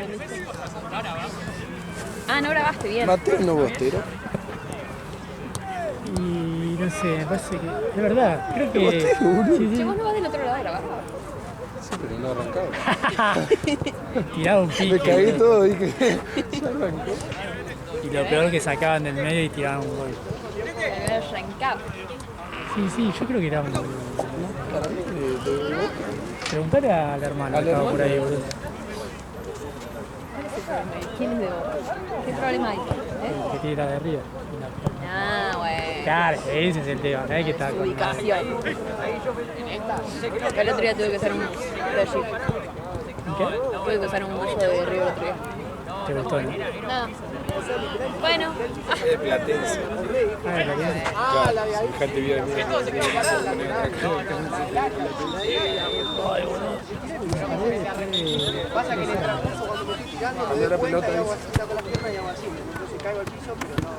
¿viste? Ah, no grabaste bien. Mateo no bostero. Y no sé, me parece que. De verdad, creo que. Si vos no vas del otro lado de grabar. Sí, pero no arrancaba. Tiraba un pique. Me caí todo y dije. Ya arrancó. Y lo peor que sacaban del medio y tiraban un gol. Me arrancaba. Sí, yo creo que era un gol. Para mí, Preguntale al hermano que estaba por ahí, boludo. ¿Quién es de vos? ¿Qué problema hay? El que tira de arriba. Ah, bueno. Claro, ese es el tema, no hay que estar con Ubicación. El otro día tuve que hacer un bush de allí. ¿Qué? Tuve que usar un bush de Río el otro día. ¿Te gustó, no? No. Bueno. es platense. Ah, la bien. Claro, gente vive en Pasa que le entra mucho cuando me estoy tirando, me doy cuenta y hago así, saco la pierna y hago así. Entonces caigo al piso, pero no.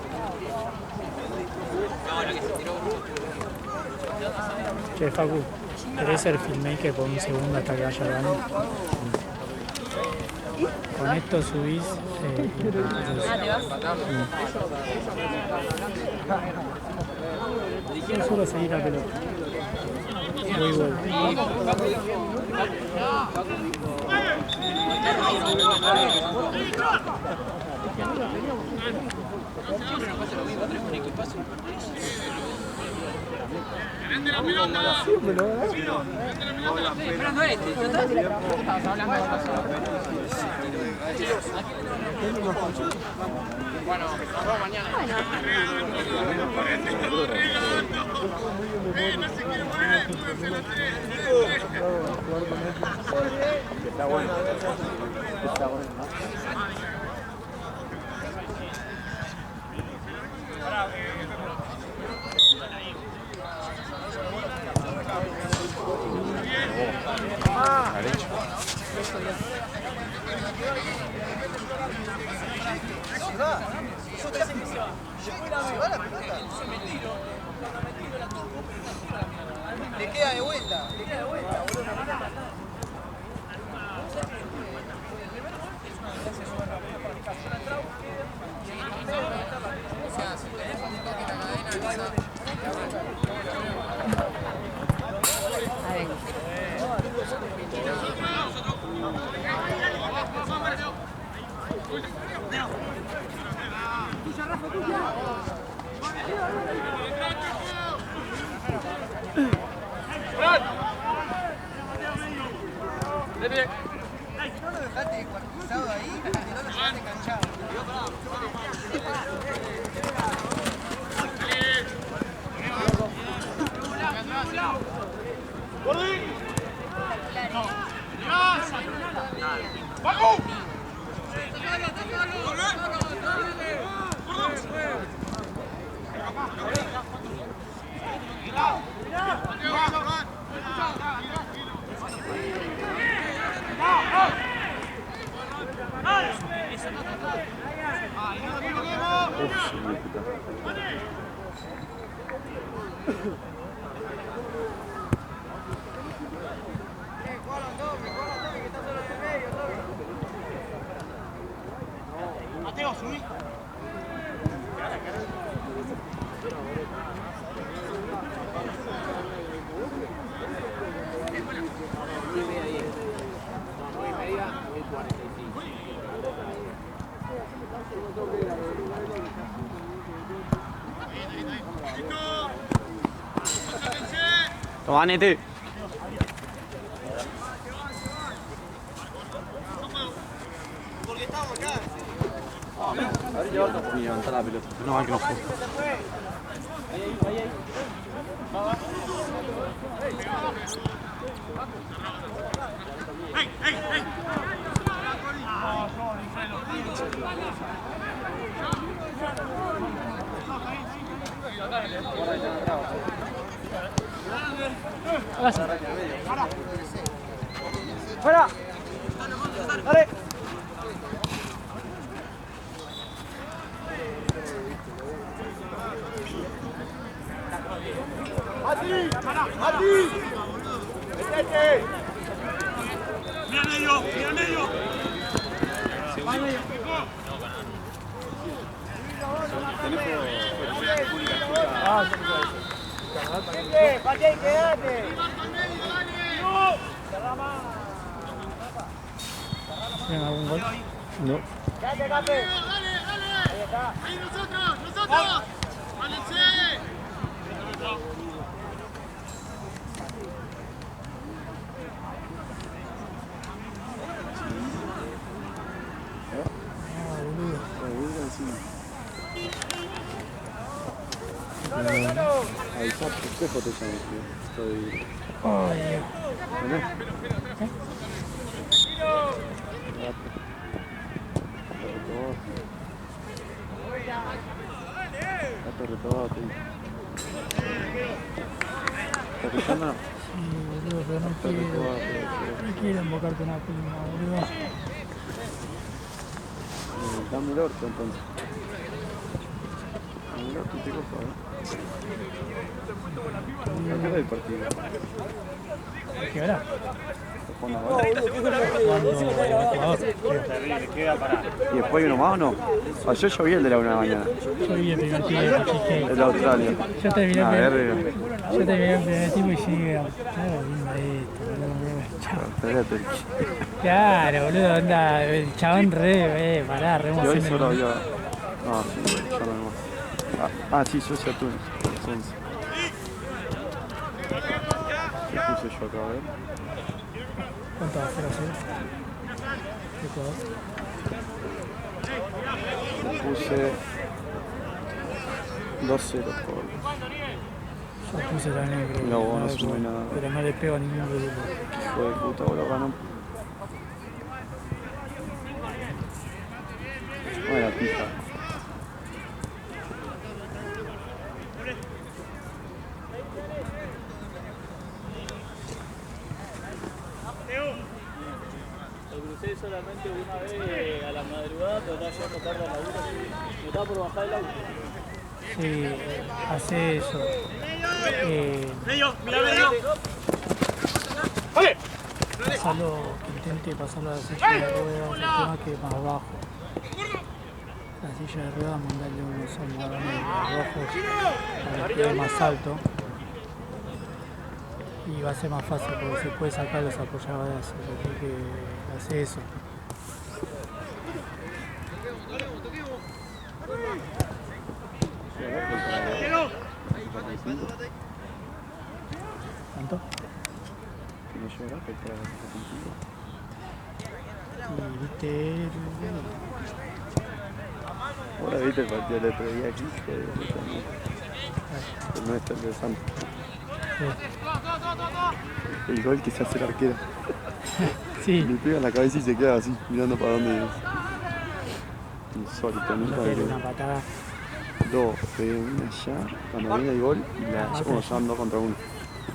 Che, Facu, ¿querés ser filmmaker por un segundo hasta que vaya al baño? Con esto subís. Ah, ¿te vas? Yo suelo seguir la pelota. Muy bueno. Bueno, nos vemos mañana. Está bueno. Está bueno. Le queda de vuelta. Ahí No lo dejaste descuartizado ahí, no lo dejaste enganchado. Mateo, subí. Toma, Nete. Porque estamos acá. A ver, lleva y levanta la pelota. No va que no juega. ¡Fuera! ¡Dale! ¡Mati! ¡Mati! ¡Metete! ¡Mira en ello! ¡Mira en ello! Pache, quédate. ¿Tienen algún gol? No. Quédate, Cape. Ahí está. ¡Ahí nosotros! ¡Válense! Ahí está, espejo te llamo, tío. Estoy... Ay, ¿Tenés? Gato retobado, tío. ¿Estás escuchando? sí, boludo, pero no quiero invocarte una prima, boludo. Dame el orto entonces. Dame el orto y te cojo, ¿A qué hora el partido? ¿Qué hora? ¿Cuándo ahora? ¿Y después hay uno más o no? Ayer yo vi el de la 1 de la mañana. Yo vi el primer tiempo, El de Australia. yo terminé Ah, el verga. primer tiempo y sigue. Claro, lindo esto, boludo. Chao. Espérate. Claro, boludo, anda, el chabón pará, re Yo hoy emocionado. solo había... No, sí, ya no hay más. Sí, Suecia Túnez. ¿Qué puse yo acá? A ver. ¿Cuánto va a ser así? Puse 2-0 por... Yo puse también, creo. No, vos no sumé nada. Pero no le pego a ningún grupo. Hijo de puta, vos lo ganó. Buena pija. Lo crucé solamente una vez a la madrugada, pero estaba llegando tarde a la laburo. Me estaba por bajar el auto. Sí, hace eso. Pasarlo, que intente pasarlo a la silla de ruedas, el tema que es más bajo. La silla de ruedas, mandarle unos almohadones rojos para que quede más alto. Y va a ser más fácil porque se puede sacar los apoyabrazos, así que hace eso. ¿Cuánto? Que no llegará que para Y viste... Ahora viste el partido del otro día aquí, hijo de puta, ¿no? El nuestro, el de Santos. El gol que se hace el arquero. Sí, Le pega en la cabeza y se queda así, mirando para dónde es. Insólito, nunca tiene vi. una patada. Dos, pegué una allá, cuando viene el gol, y la como son 2 contra 1.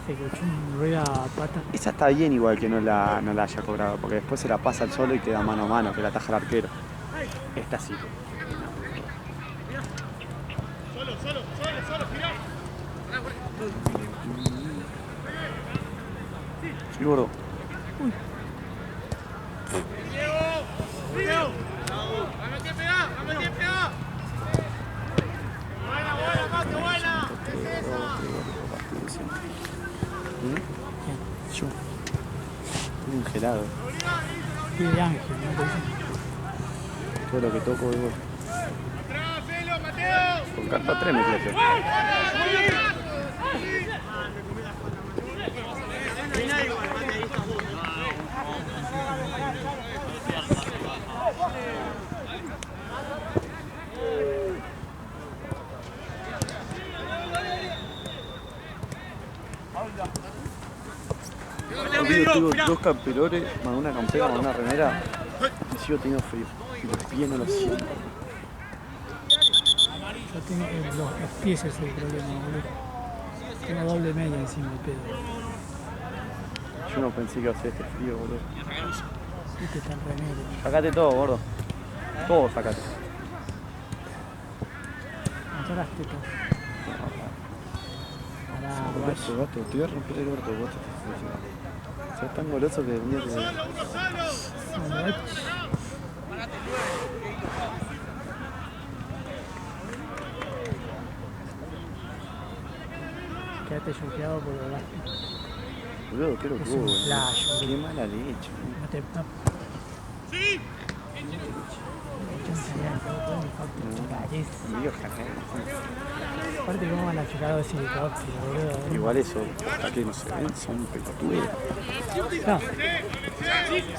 Se escuchó un ruido a pata. Esa está bien igual que no la haya cobrado, porque después se la pasa al solo y queda mano a mano, que la ataja el arquero. Esta sí. Sí, gordo. Yo. Estoy congelado. Pie de ángel, ¿no te dicen? Todo lo que toco es gol. Con carta 3 me creo. Tengo 2 camperones, más una campera, más una remera y sigo teniendo frío. Y los pies no los siento. Yo tengo los pies es el problema, boludo. Tengo doble media encima del pedo. Yo no pensé que iba a hacer este frío, boludo. Este está re negro. Sacate todo, gordo. Todo sacate. Me sacaste todo. Pará, Goloso, gato, te voy a romper el orto, vos. Sos tan goloso que venía que... quedaste choqueado por el bajo. Boludo, qué Es un locura. flash, Qué boludo. mala leche. No te... No. Sí. Medio jaque. Aparte cómo van a chocar dos helicópteros, boludo. Igual eso, hasta que no se ven, son pelotudos. No,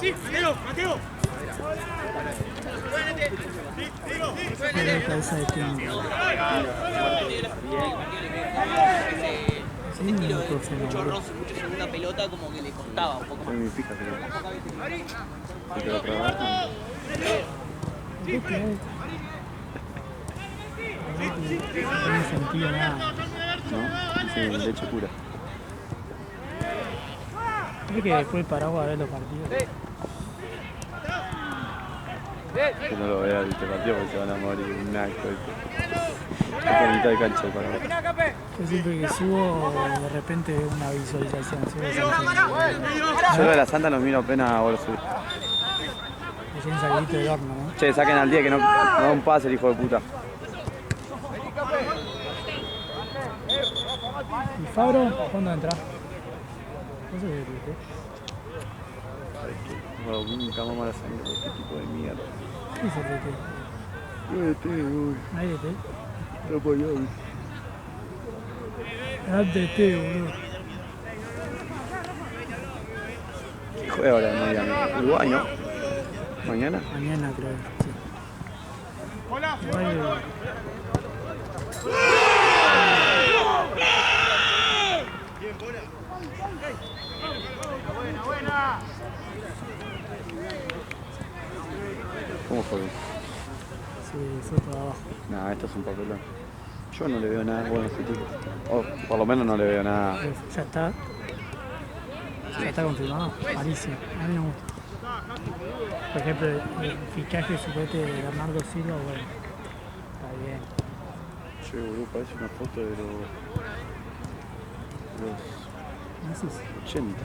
Sí, Mateo, Mateo. es cabeza de tiempo. Sí, no profe, no, mucho boludo. roce, mucho segunda pelota, como que le costaba un poco más. Es mi fija, creo. Se quedó trabajando. ¿Qué crees? No tiene sentido nada. ¿No? Sí, leche pura. Creo que después el Paraguay a ver los partidos. Que no lo vea el partido porque se van a morir un acto. Está a mitad de cancha el Paraguay. Yo siempre que subo, de repente veo una visualización. Yo lo de la Santa los miro apenas ahora subir. Recién salidito del horno, ¿no? Che, saquen al día que no da un pase el hijo de puta. ¿Y Fabro? ¿Cuándo entra? No sé qué dice. Bueno, nunca más mala sangre por este tipo de mierda. ¿Qué es el DT? Uy, ¿No hay DT? está apoyado. Es DT, boludo. ¿Qué juega ahora en Miami? Uruguay, ¿no? ¿Mañana? Mañana creo, sí. Igual, ¿Cómo fue? sí, fue por abajo. Nah, esto es un papelón. Yo no le veo nada bueno a este tipo. O por lo menos no le veo nada. Pero ya está. Ya está confirmado. Malísimo. A mí no me gusta. Por ejemplo, el fichaje supuesto de Bernardo Silva, bueno, está bien. Che, boludo, parece una foto de los ¿Qué haces? 80.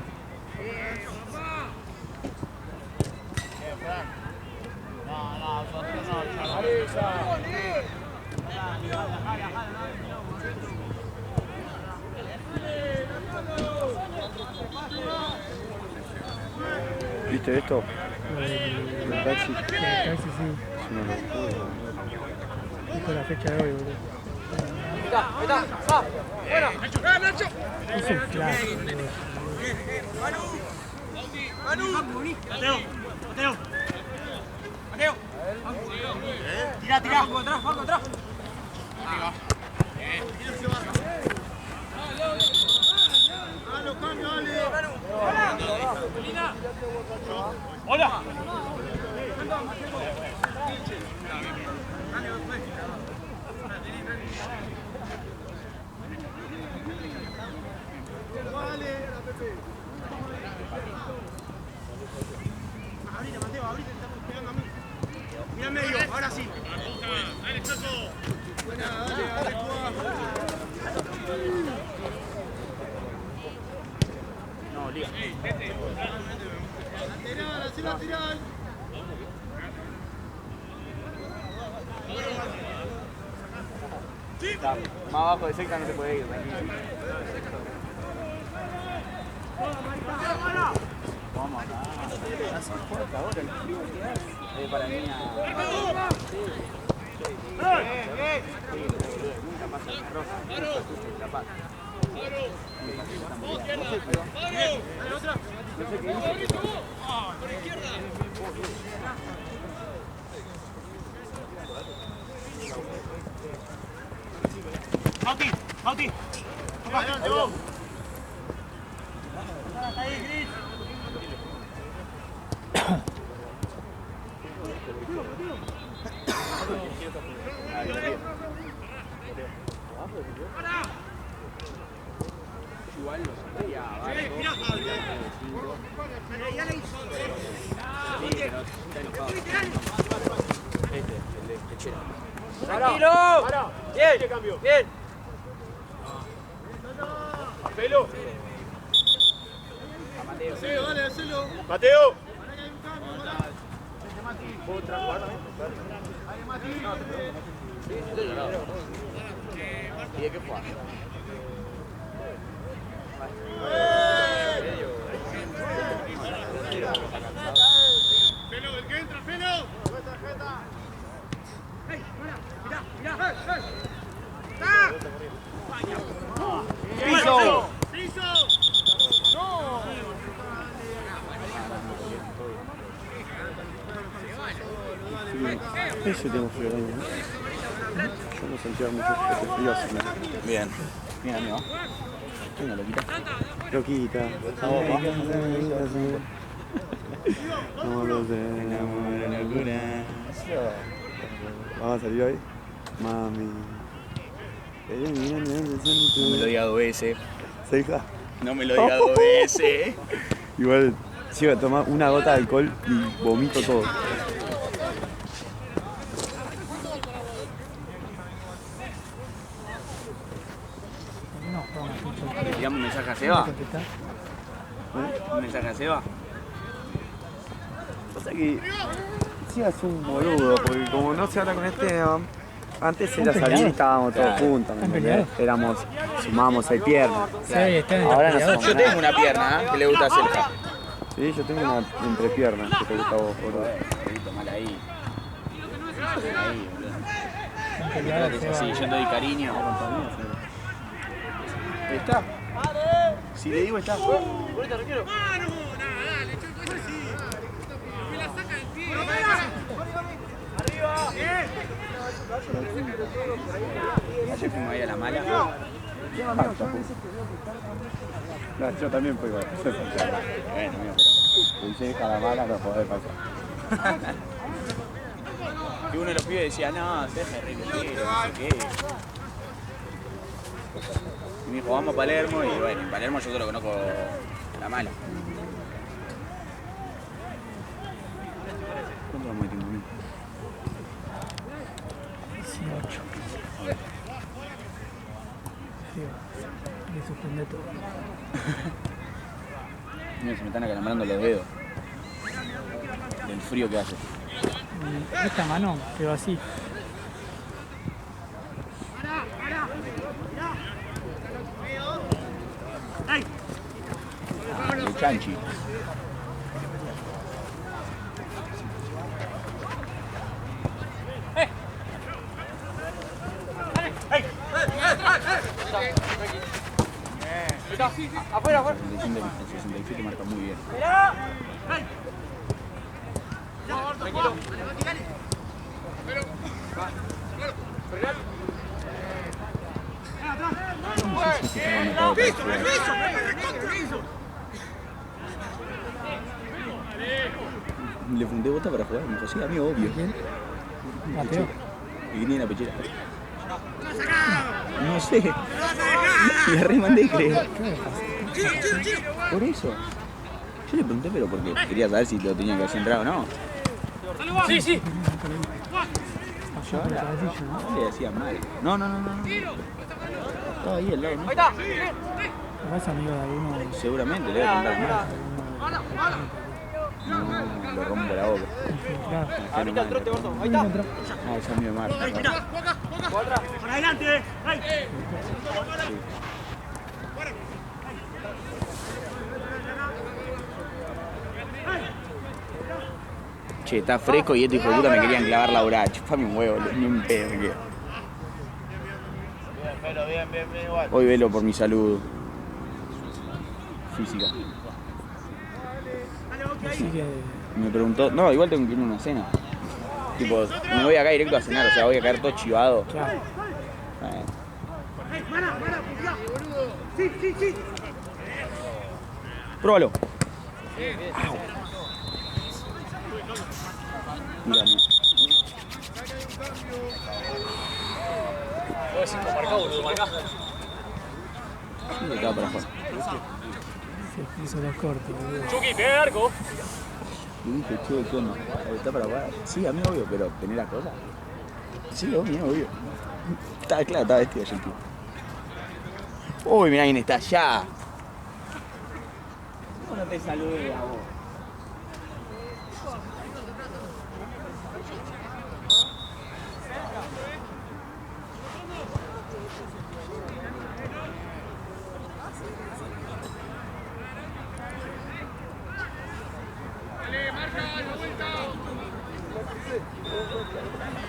¿Viste esto? El taxi. El taxi sí. Es una locura. Justo la fecha de hoy, boludo. Nacho. Es el flash, boludo. Mateo. Tira. Juan atrás. Hola. Abrite, Mateo, abrite, estamos pegando a mí. Mira medio, ahora sí. Dale, Chaco. Buena, dale, No, liga. Lateral. Está más abajo de secta no se puede ir. Vamos acá. Hace corta ahora el frío que hace. Para mí nunca pasa el roja. Nunca escucho el zapato. Bauti. Adelante, vos. Ahí, Gris. Igual lo sentía abajo. Mirá, ya le hizo. Sí, pero está enojado. El de Techera. Tranquilo. Bien. Pelo. Mateo. Sí, dale, hacelo. Mateo. ¿Y de qué fue? Pelo, el que entra, pelo. ¡Ey, mirá, mirá! ¡Piso! ¡Piso! ¡No! Ese tengo frío, ¿no? Yo no sentía mucho frío así. Bien. Bien, amigo. Venga, loquita. Loquita. Vamos, Vamos a salir hoy. Mami. No me lo diga 2 veces. ¿Se hija? No me lo diga 2 veces. Igual, si iba a tomar una gota de alcohol y vomito todo. ¿Le tiramos un mensaje a Seba? ¿Un mensaje a Seba? O sea que sí es un boludo, porque como no se habla con Esteban, antes era salir y estábamos todos juntos, ¿me entendés? Sumábamos 6 piernas. Ahora no somos. Yo tengo una pierna que le gusta hacer. Sí, yo tengo una entrepierna que te gusta a vos, boludo. Mal ahí. Sí, yo doy cariño. ¿Está? Si le digo está. ¡Ahorita, requiero! ¡Mano! Nada, dale, choco, ese sí. Me la saca del pie. ¡Arriba! Ayer fuimos ahí a la mala. No, yo también fui igual. Bueno, mío, pero si deja la mala no podés pasar. Y uno de los pibes decía, no, se deja re ligero, no sé qué. Y me dijo, vamos a Palermo, y bueno, en Palermo yo solo conozco la mala. ¿Cuánto vamos de tiempo? 18. Le suspende todo. Mira, se me están acalambrando los dedos. Del frío que hace. Esta mano quedó así. El chanchi. Afuera, afuera. El 67 marca muy bien. Tranquilo. Le fundé bota para jugar, me dijo, sí, amigo, obvio. Mateo. Y venía en la pechera. No sé. Le remandé, creo. Por eso. Yo le pregunté, pero porque quería saber si lo tenía que haber entrado o no. Sí, sí. Pasó por la cabecilla, ¿no? No le decía mal. No. Estaba ahí al lado, ¿no? Ahí está. Capaz amigo de alguno. Seguramente le voy a preguntar mal. No, le rompo la boca. Claro. Ahorita el trote, gordo. Ahí está. Ah, es amigo de Mar. Para adelante. Ahí. Che, está fresco y estos hijos de puta me querían clavar la hora. Chupame un huevo, ni un pedo me quedo. Bien, igual. Hoy velo por mi salud física. Así que. Me preguntó, no, igual tengo que ir a una cena. Tipo, me voy acá directo a cenar, o sea, voy a caer todo chivado. Claro. Sí. Pruébalo. Dígame. Sí, estaba para afuera. Se hizo los cortos, boludo. Chucky, pega el arco. Y dije, che, ¿qué onda? ¿Está para afuera? Sí, a mí obvio, pero ¿tenés las cosas? Sí, obvio. Estaba claro, estaba vestido ya el tío. Uy, mirá quién está allá. No te saludé a vos.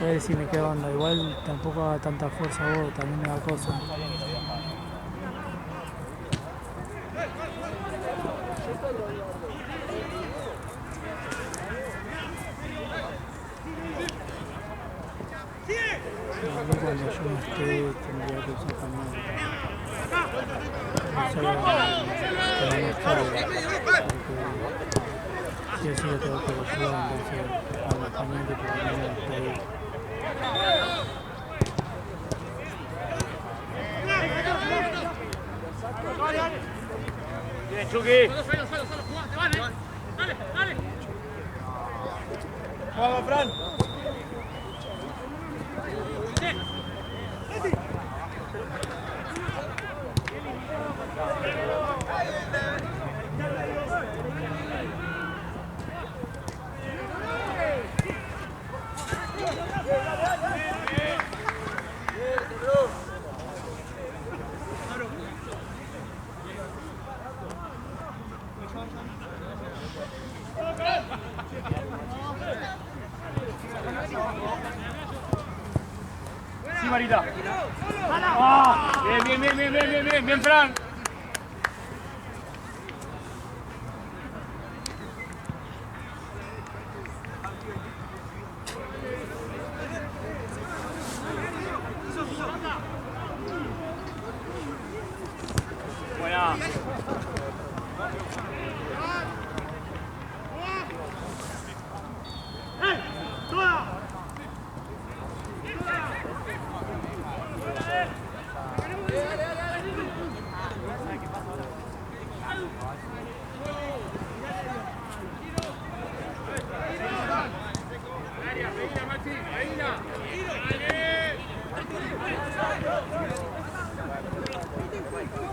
Voy a decirme qué onda, igual tampoco haga tanta fuerza vos, también me da cosa. Cuando yo no esté, tendría que usar pañuelo. No solo para no estar, porque sí o sí yo tengo que ayudar, entonces hago pañuelo para no estar. Bien, Chucky. Dale. Vamos, Fran. Sí, Marita. Ah, bien, Fran. Buena.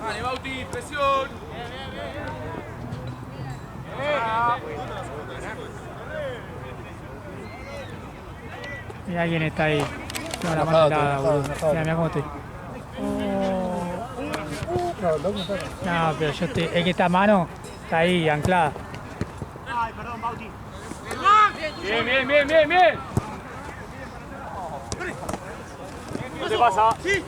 Vale, Bauti, presión. Mira quién está ahí. No, la mano helada, boludo. Mira cómo estoy. No, pero yo estoy. Es que esta mano está ahí, anclada. Ay, perdón, Bauti. Bien. ¿Qué te pasa? Sí.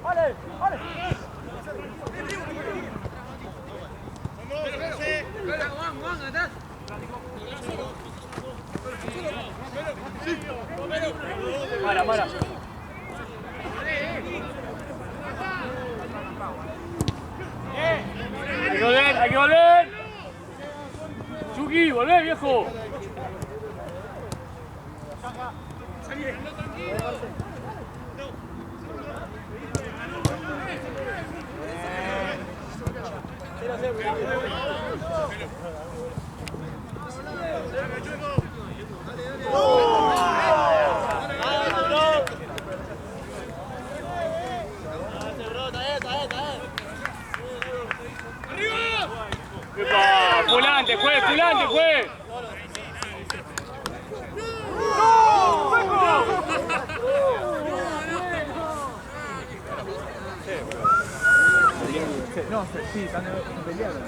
Vale. Mara. Hay que volver. Chucky, volvé, viejo. Fulante, fue. No, sí, están peleando.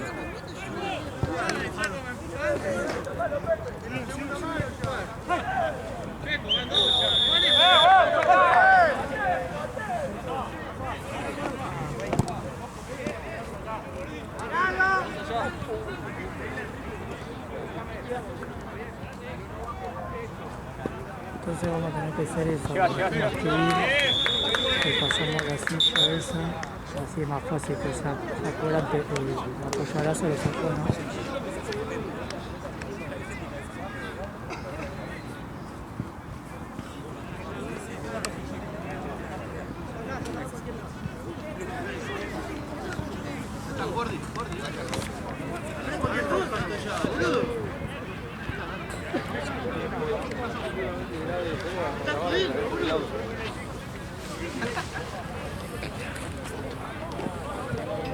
Entonces vamos a tener que hacer eso. Tenemos que ir, que pasamos la silla esa, así es más fácil que sacó el apoyarazo, lo sacó, ¿no?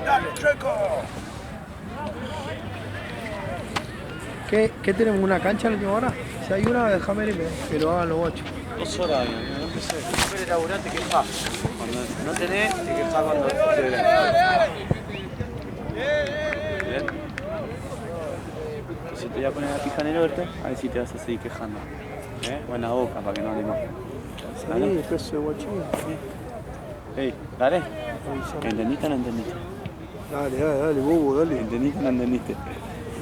¡Dale, Checo! ¿Qué tenemos? ¿Una cancha en la última hora? Si hay una, déjame que lo hagan los 8. 2 horas, no sé. Super laburante que pasa. no tenés, te quejás cuando te ven. ¿Bien? Si te voy a poner la pija en el orto, a ver si te vas a seguir quejando. O en la boca, para que no hable más. Sí, peso de guachín. Ey, dale. ¿Entendiste o no entendiste? Dale, bobo, dale. ¿Entendiste o no entendiste?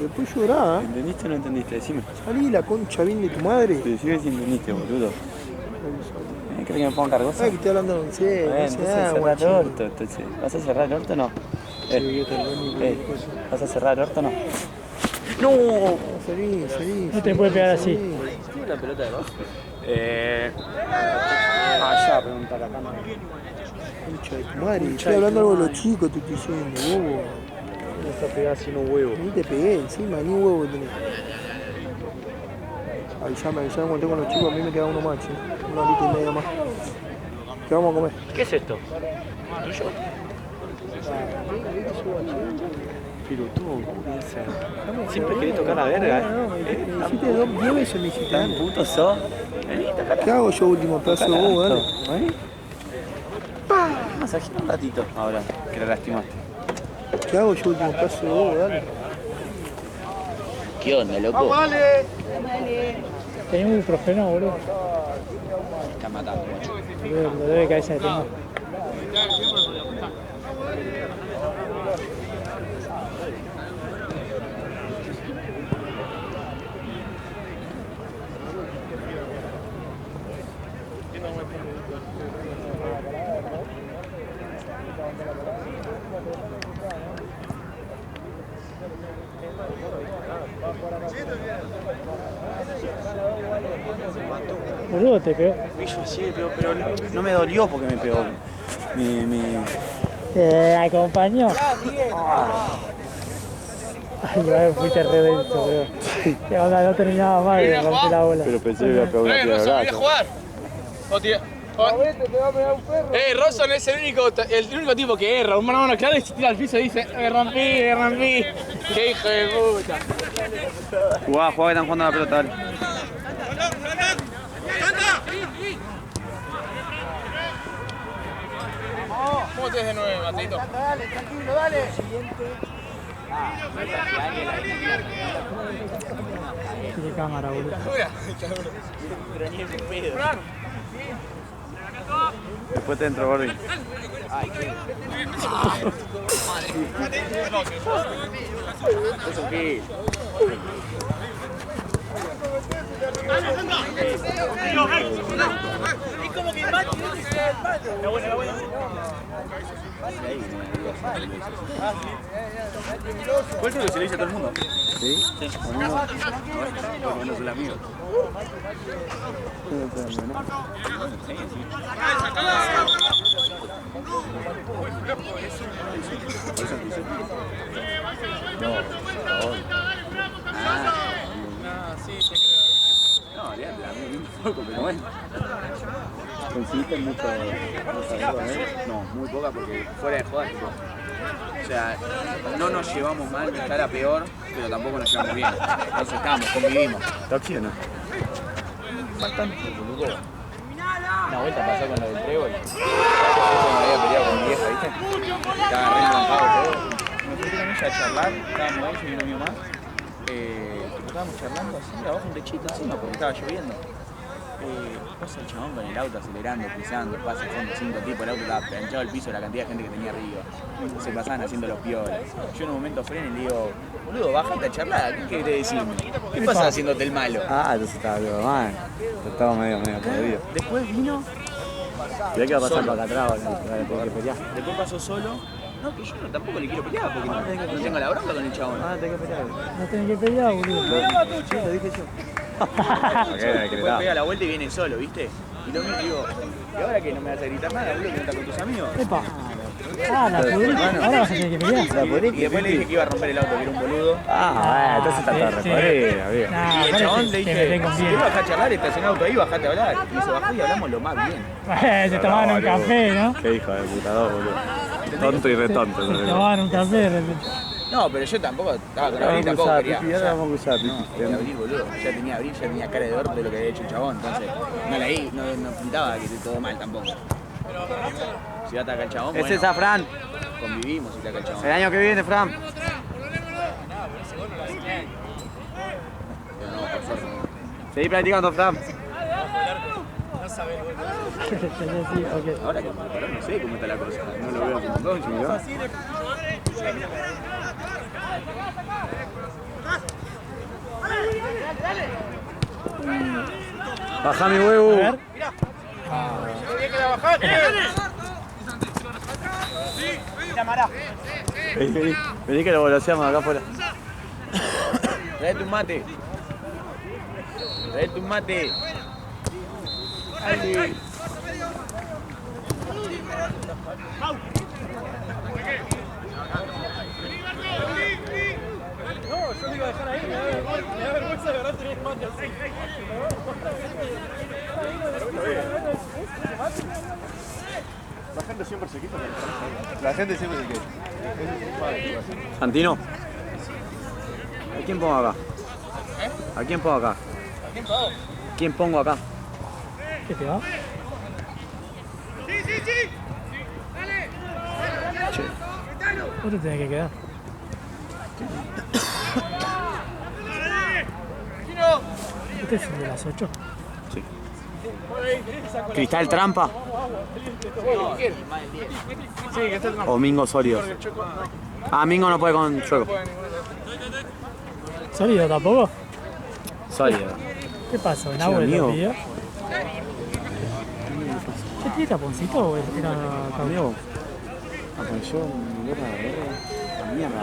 Después llorá, ¿eh? ¿Entendiste o no entendiste? Decime. Salí la concha bien de tu madre. Te decime si entendiste, boludo. ¿Crees que me ponga cargoso? Ah, que estoy hablando en serio. Entonces cerrá el orto, entonces. ¿Vas a cerrar el orto o no? ¿Vas a cerrar el orto o no? ¡No! Salí. No te puede pegar así. ¿Tiene la pelota de abajo? Allá, preguntar acá no. Concha de tu madre. Estoy hablando algo de los chicos, te estoy diciendo, bobo. No está pegada sin un huevo. Ni te pegué encima, ni huevo tenés. Avisame cuando estoy con los chicos, a mí me queda uno más, ¿sí? Una horita y media más. ¿Qué vamos a comer? ¿Qué es esto? ¿Tuyo? Pilotudo, siempre querés tocar la verga, Me hiciste 10 veces, me hiciste. ¿Tan puto sos? Vení, tocala. ¿Qué hago yo último pedazo de bobo, dale? ¿Vení? Masajea un ratito ahora, que la lastimaste. ¿Qué hago yo último pedazo de bobo, dale? ¿Qué onda, loco? ¡Vamos, dale! Tenés un ibuprofeno, boludo. Está matando, macho. Boludo, el dolor de cabeza que tengo. Boludo, te pegó. Sí, pero no me dolió porque me pegó. Te acompañó. Ay, igual fuiste re denso, boludo. Que onda, no terminaba mal de romper la bola. Pero pensé que iba a pegar una piedra de brazo. jugar! Rawson es el único tipo que erra. Un mano claro y se tira al piso y dice: me rompí. ¡Qué hijo de puta! Jugá, que están jugando a la pelota, dale. ¿Cómo te ves de nuevo, Matito? Dale, tranquilo, dale. Tiene cámara, boludo. Después te entro, Gordi. Es un kill. ¿Cuál creo que se lo dice a todo el mundo? ¿Sí? Sí. Bueno, no soy amigo. No, olvídate, a mí un poco, pero bueno. ¿Conseguiste mucho amigos con él? No, muy poca porque fuera de joda, tipo. O sea, no nos llevamos mal, no está la peor, pero tampoco nos llevamos bien. Entonces estamos, convivimos. ¿Está chido, no? Bastante, boludo. Una vuelta pasó con lo del trébol. Me había peleado con mi vieja, ¿viste? Estaba re enojado todo. Me fui con ella a charlar, estábamos ahí, yo y un amigo más. Estábamos charlando así, abajo un techito encima porque estaba lloviendo. Pasa el chabón con el auto acelerando, pisando, pasa el fondo 5 tipos, el auto estaba planchado al piso de la cantidad de gente que tenía arriba. Se pasaban haciendo los piolas. Yo en un momento freno y le digo, boludo, bajate a charlar, ¿qué querés decirme? ¿Qué pasa haciéndote el malo? Ah, entonces estaba todo mal. Estaba medio podrido. Después vino. ¿Y qué va a pasar para acá atrás? Después pasó solo. No, que yo tampoco le quiero pelear porque no tengo la bronca con el chabón. Ah, tengo que pelear. No tenés que pelear, boludo. Sí, lo dije yo. Después pega la vuelta y viene solo, ¿viste? Y lo mismo digo, ¿y ahora que no me vas a gritar nada, boludo, que no estás con tus amigos? Epa. Ah, la pudriste. Ahora vas a tener que pelear. Y después le dije que iba a romper el auto, que era un boludo. Ah, entonces está todo recorrido, amigo. Y el chabón le dije, si querés bajar a charlar, estacioná el auto ahí, bajate a hablar. Y se bajó y hablamos lo más bien. Se tomaban un café, ¿no? Qué hijo de puta, boludo. Tonto y retonto. Se tomaban un café de repente. No, pero yo tampoco estaba con Abril, tampoco quería. Ahora vamos a usar, No, quería Abril, boludo. Ya tenía Abril, ya tenía cara de orto de lo que había hecho el chabón. Entonces, no pintaba que esté todo mal tampoco. Si ataca el chabón, Es bueno, esa, Fran. convivimos si ataca el chabón. El año que viene, Fran. Pero no, por suerte no. Seguí practicando, Fran. Sí, ok. Ahora que me preparó, no sé cómo está la cosa. No lo veo como dos, ¿no? Baja mi huevo. A ver. Vení que lo volteamos acá afuera. Traete un mate. Traete un mate. Dale. No, yo me iba a dejar ahí, me da vergüenza de verdad tener mate así. La gente siempre se quita. La gente siempre se quita. Santino. ¿A quién pongo acá? ¿A quién pongo acá? ¿Quién pongo acá? ¿Qué te va? Che. Vos te tenés que quedar. ¿Este es el de las 8? Sí. Cristal Trampa. O Mingo Sólidos. Ah, Mingo no puede con Chueco. ¿Sólido tampoco? Sólido. ¿Qué pasó? ¿En Sí, agua amigo. lo pidió? ¿Qué tiene taponcito o era cambio? Amigo, apareció mi gorra de mierda,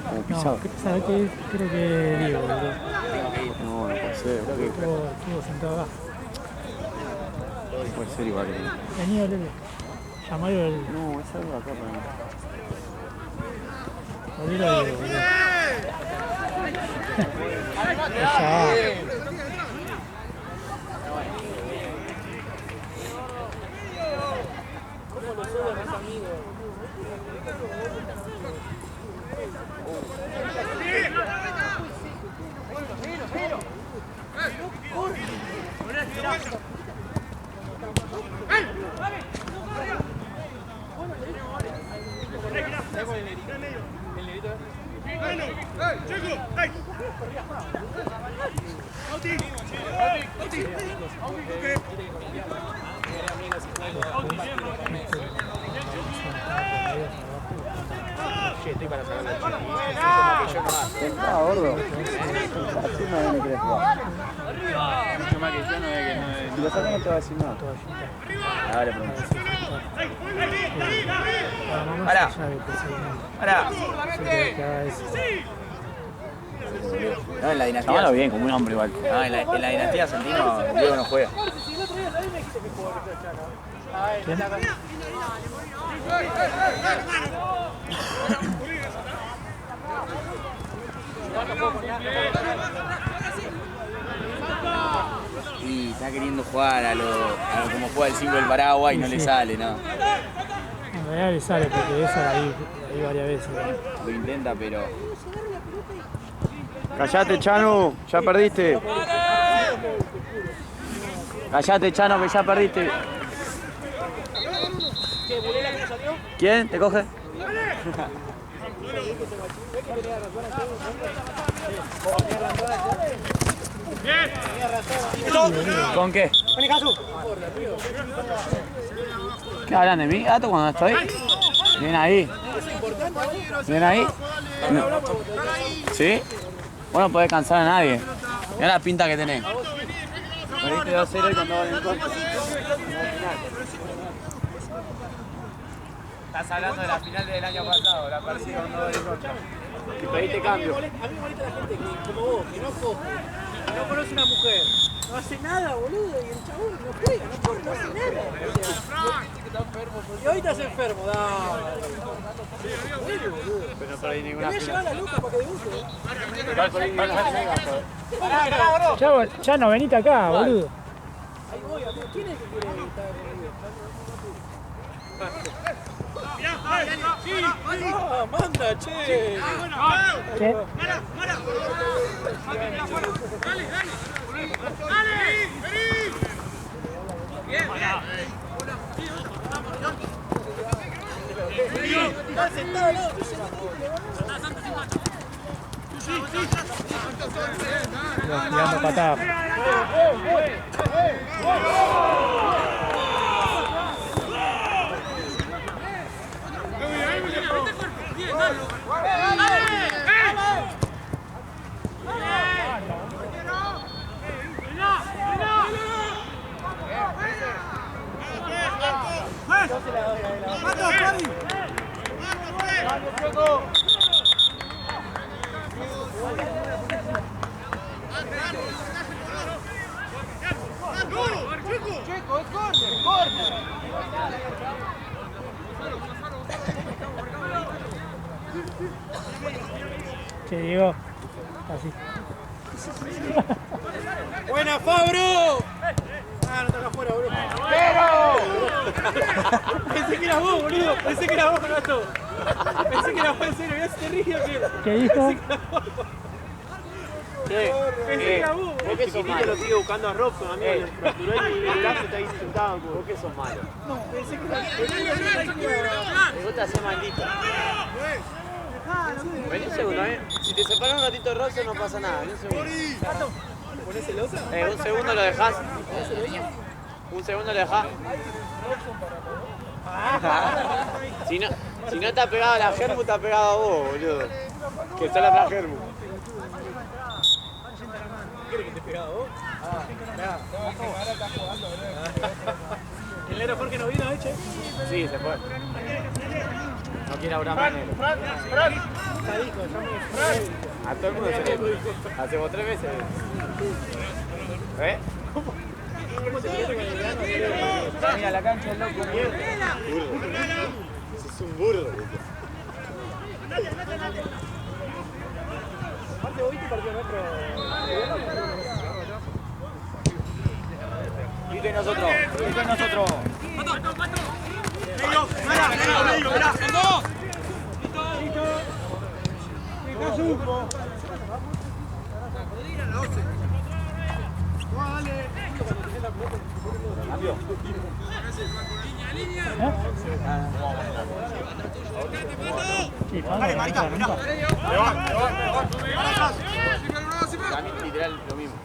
como pisado. No, ¿sabes qué? Creo que Diego, boludo. No, no puede ser. Creo que Estuvo sentado acá. puede ser igual. Vení, Lele. Llamalo el... No, es algo acá para mí. Olvídalo a Diego, boludo. Ya. Ah, gordo. Así no me querés jugar. Mucho más que yo no ve que no Si lo sacas no te va a decir nada. Dale, pronto. Pará. Pará. No, en la dinastía. Llámalo bien, como un hombre igual. No, en la dinastía Santino, Diego no juega. ¿Quién? Y está queriendo jugar a lo como juega el 5 del Paraguay y no le sale, ¿no? En realidad le sale porque esa la vi varias veces. Lo intenta, pero Callate, Chano, ya perdiste. Callate, Chano, que ya perdiste. ¿Quién? ¿Te coge? ¿Con qué? ¿Qué hablan de mí, gato, cuando estoy? Bien ahí. Bien ahí. No. ¿Sí? Vos no podés cansar a nadie. Mirá la pinta que tenés. Perdiste 2-0 y cuando van en contra. Estás hablando de la final del año pasado, la perdí con 2 en contra. Y pediste cambio. A mí me molesta la gente que, como vos, que no coge, que no conoce una mujer, no hace nada, boludo, y el chabón no juega, no corre, no hace nada. Y hoy estás enfermo, dale. Pero no perdí Te ninguna voy a llevar final. la luca para que debute. Igual perdí ninguna. Ya no, venite acá, boludo. Ahí voy, amigo. ¿Quién es el que quiere estar conmigo? ¡Ah, manda, che! ¿Qué? Está sentado al lado. Tirando patada. Che, Diego. Así. ¡Buena, Fabro! Ah, no está acá afuera, boludo. Pensé que eras vos, boludo. Pensé que eras vos, Gato. Pensé que eras vos, en serio. Mirá si te río que... ¿Qué dijo? Pensé que era vos. Vos que sos malo. Lo sigue buscando a Robson, amigo. Le fracturó el brazo y está ahí sentado. Vos que sos malo. Pensé que era... Vos te haces maldito. Vení un segundo, Si te separas un ratito de Robson no pasa nada. Vení un segundo. ¿Ponés celosa? Un segundo lo dejás. Un segundo lo dejás. Si no te ha pegado a la Germu, te ha pegado a vos, boludo. Que está la Germu. ¿Quieres que te pegaba a vos? ¿El negro Jorge no vino, che? Sí, se fue. No quiere hablar más negro. A todo el mundo se le dijo. Hacemos 3 veces. Mira la cancha el loco. Es un burro. Aparte vos viste partido nuestro. Viste nosotros. Medio, mirá. Sí, vale, marica, A mí literal lo mismo.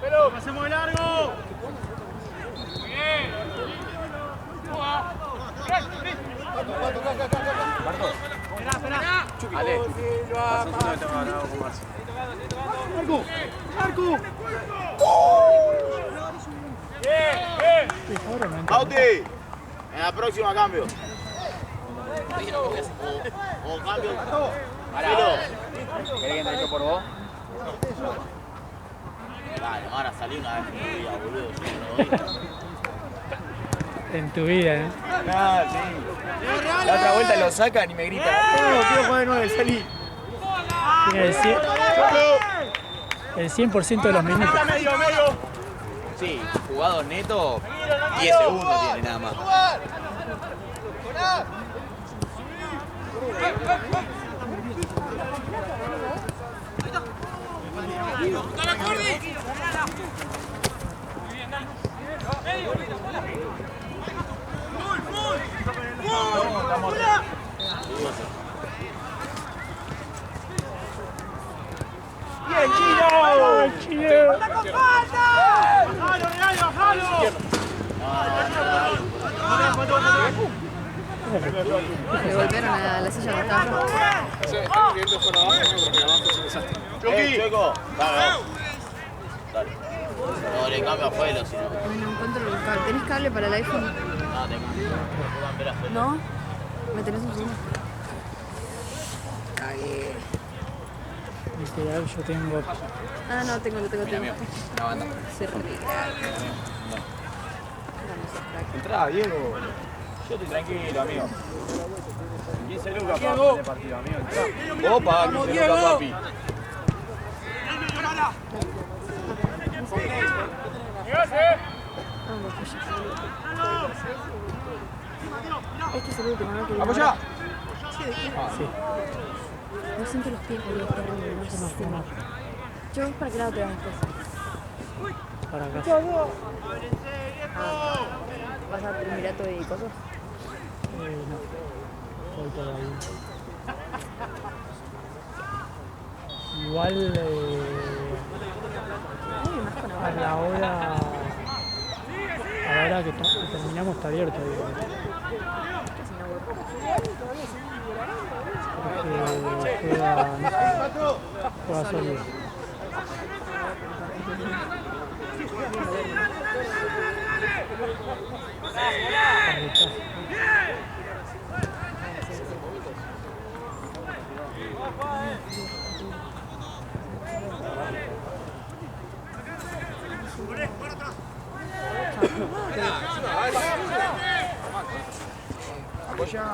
¡Pero! ¡Pasemos de largo! Ale, ¡Marco! Bauti, en la próxima cambio. O cambio. ¿Querés que entre yo por vos? Dale, ahora salí una vez en mi vida, boludo. Yo no lo vi. En tu vida, ¿eh? Ah, sí. La otra vuelta lo sacan y me gritan. No, quiero jugar de 9, salí. Tiene el 100% de los minutos. Sí, jugados netos, 10 segundos tiene nada más. ¡Bien, Chino! ¡Chino! ¡Jalo, Real, jalo! Me golpearon a la silla donde estaba yo. Chueco, dale. No, le cambio afuera, si no. Ay, no encuentro el cable. ¿Tenés cable para el iPhone? No, tengo. ¿No? ¿Me tenés un segundo? Cagué. Literal, yo tengo. Ah, no, tengo. Una banda. Se retira. Entrá, Diego. Yo estoy tranquilo, amigo. 15 lucas para este partido, amigo. Entrá. Vos pagás 15 lucas, papi. Vamos, pues ya. Este es el último, ¿no? Que ¡Apoya! Sí. no siento los pies, boludo, es terrible, no sé. Yo, ¿para qué lado te vas después? Para acá. ¿Vas a Trimirato y cosas? No. Voy por ahí. Igual a la hora que terminamos está abierto. Digo. Porque juega solo. Apoya.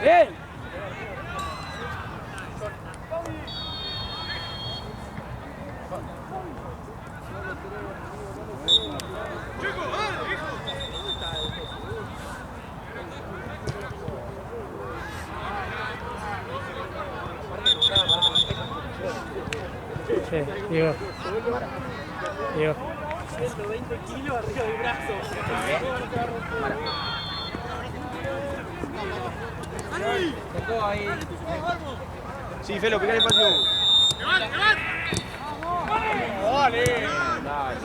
¡Bien! Sí, Diego. 120 kilos arriba del brazo. Tocó ahí. Sí, Felo, pegale espacio. ¡Dale! Dale.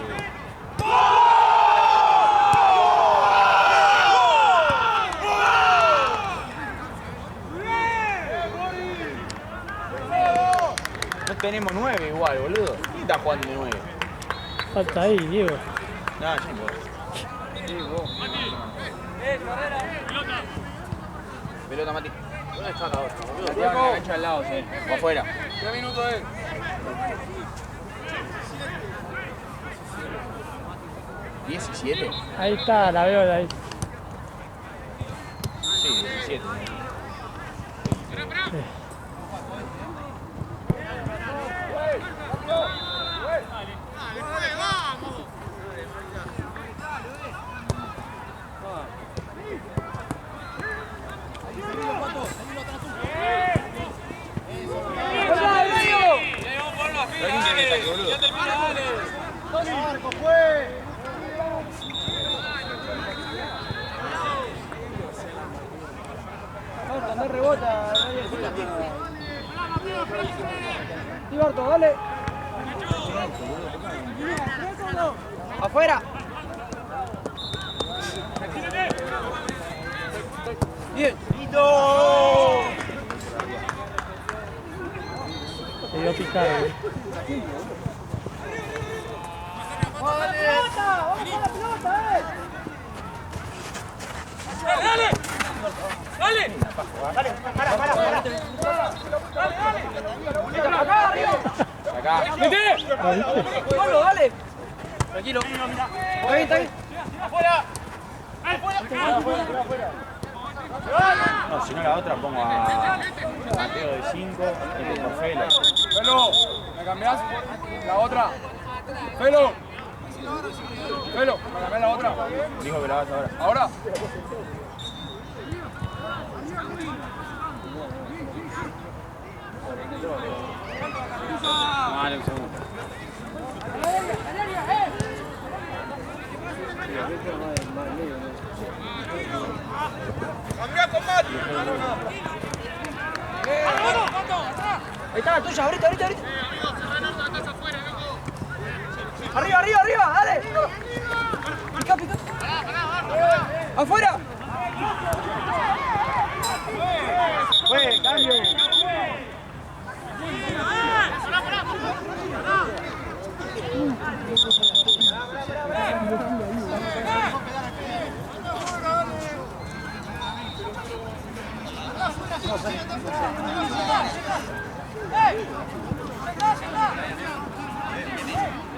No tenemos 9 igual, boludo. ¿Quién está jugando de 9? Falta ahí, Diego. No, ya no. Sí, vos. Pelota, Mati. ¿Dónde está la otra, boludo? La cancha al lado, sí. O afuera. 3 minutos, eh. ¿17? Ahí está, la veo de ahí. Sí, 17. Sí. No rebota. Tibarto, dale. Afuera. Bien. Se dio a picar. ¡Vamos a la pelota! ¡Vamos a la pelota, ¡Dale! ¡Dale! ¡Dale! ¡Para! ¡Acá, arriba! Acá. ¡Mete! ¡Pablo, dale! Tranquilo. Está bien, está bien. ¡Afuera! No, si no la otra pongo a Mateo de 5 y pongo a Felo. Felo, ¿me cambiás? La otra. Felo. Felo, ¿me cambiás la otra? Dijo que la vas ahora. ¿Ahora? Vale, un segundo. ¡Cambia con Mati! Ahí está la tuya, ahorita. Arriba, dale. Pica. Afuera. ¡Fue, cambio!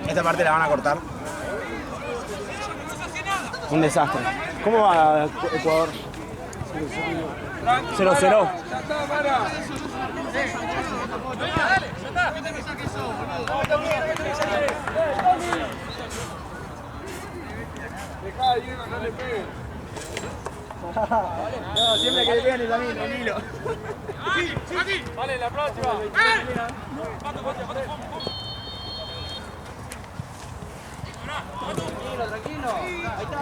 Esta parte la van a cortar. Un desastre. ¿Cómo va Ecuador? 0-0. No, siempre que le pegan es a mí, tranquilo. Vale, la próxima. Tranquilo, tranquilo. Ahí está.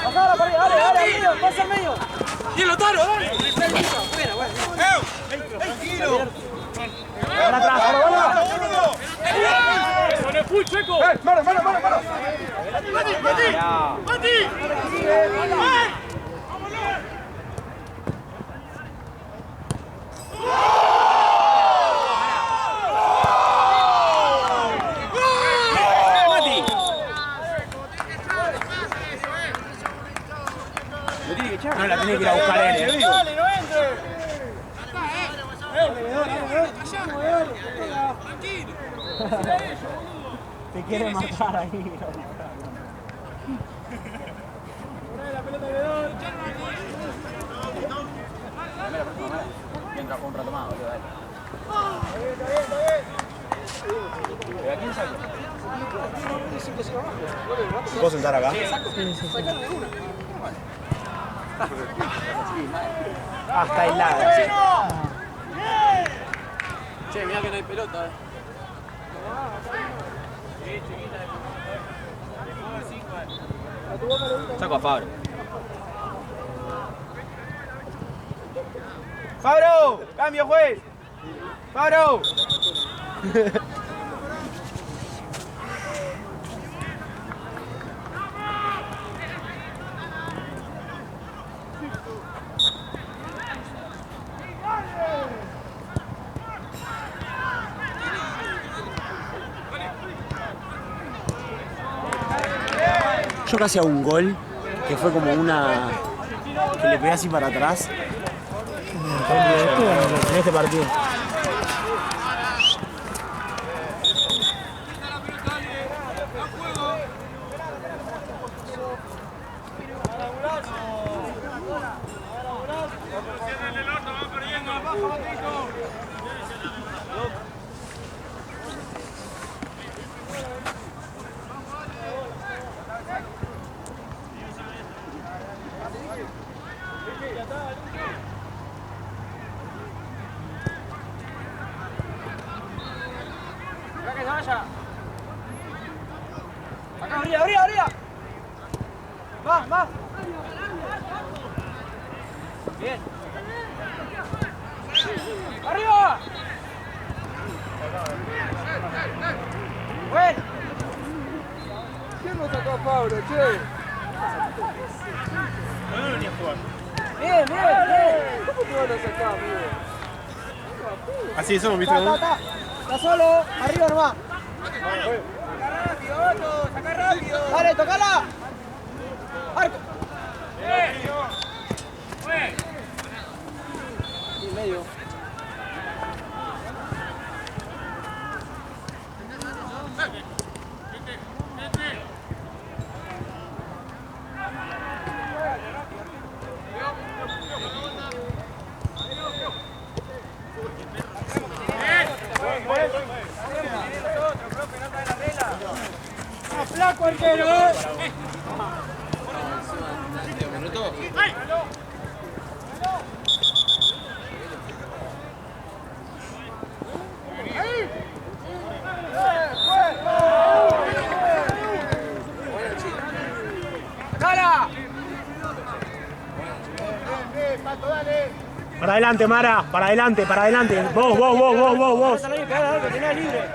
Bajala para arriba, dale, al medio, pasa al medio. ¡Hielo, Taro, dale! Buena, buena. ¡Tranquilo! ¡Para atrás! ¡Con el full, Checo! ¡Mano! ¡Mati! No, la tiene que ir a buscar él. ¡Dale, no entre! Te quiere matar ahí. La pelota de Bedón. Entra un rato más, boludo, dale. Está bien. ¿Pero a quién saco? ¿Puedo sentar acá? Ah, está helada. Che, mirá que no hay pelota. Saco a Fabro. ¡Fabro! ¡Cambio, juez! ¡Fabro! Yo casi hago un gol que fue como una que le pegué así para atrás en este partido. Acá que se vaya. Acá, arriba. Más. Bien. ¡Arriba! Bueno. ¿Quién nos sacó a Pablo, che? ¿Dónde venía a jugar? Bien. ¿Cómo te van a sacar, amigo? Así somos, ¿viste? Está solo, arriba nomás. ¡Saca rápido! Dale, tocala. Arco. Sí, medio. ¡Flaco, arquero! Para adelante, Mara, para adelante. Vos. Tenés libre.